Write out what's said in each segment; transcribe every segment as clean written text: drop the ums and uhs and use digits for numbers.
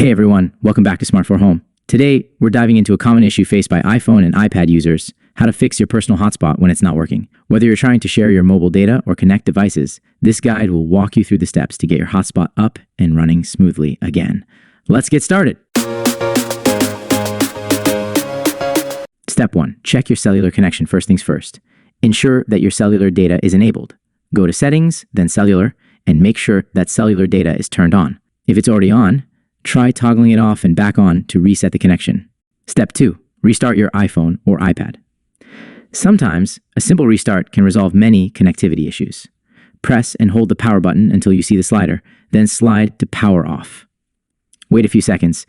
Hey everyone, welcome back to Smart for Home. Today, we're diving into a common issue faced by iPhone and iPad users, how to fix your personal hotspot when it's not working. Whether you're trying to share your mobile data or connect devices, this guide will walk you through the steps to get your hotspot up and running smoothly again. Let's get started. Step 1. Check your cellular connection first things first. Ensure that your cellular data is enabled. Go to Settings, then Cellular, and make sure that cellular data is turned on. If it's already on, try toggling it off and back on to reset the connection. Step 2. Restart your iPhone or iPad. Sometimes, a simple restart can resolve many connectivity issues. Press and hold the power button until you see the slider, then slide to power off. Wait a few seconds,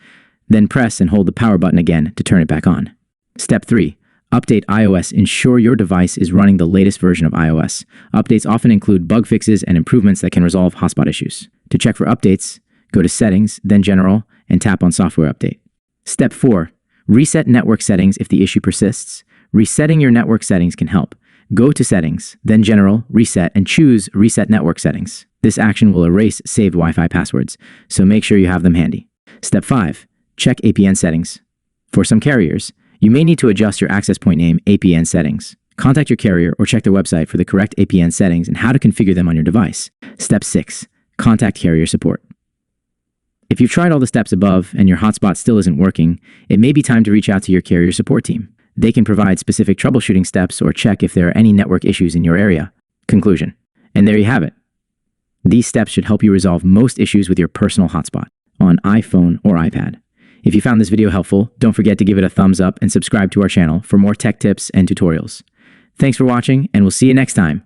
then press and hold the power button again to turn it back on. Step 3. Update iOS. Ensure your device is running the latest version of iOS. Updates often include bug fixes and improvements that can resolve hotspot issues. To check for updates, go to Settings, then General, and tap on Software Update. Step 4. Reset network settings if the issue persists. Resetting your network settings can help. Go to Settings, then General, Reset, and choose Reset Network Settings. This action will erase saved Wi-Fi passwords, so make sure you have them handy. Step 5. Check APN settings. For some carriers, you may need to adjust your access point name APN settings. Contact your carrier or check their website for the correct APN settings and how to configure them on your device. Step 6. Contact carrier support. If you've tried all the steps above and your hotspot still isn't working, it may be time to reach out to your carrier support team. They can provide specific troubleshooting steps or check if there are any network issues in your area. Conclusion. And there you have it. These steps should help you resolve most issues with your personal hotspot on iPhone or iPad. If you found this video helpful, don't forget to give it a thumbs up and subscribe to our channel for more tech tips and tutorials. Thanks for watching, and we'll see you next time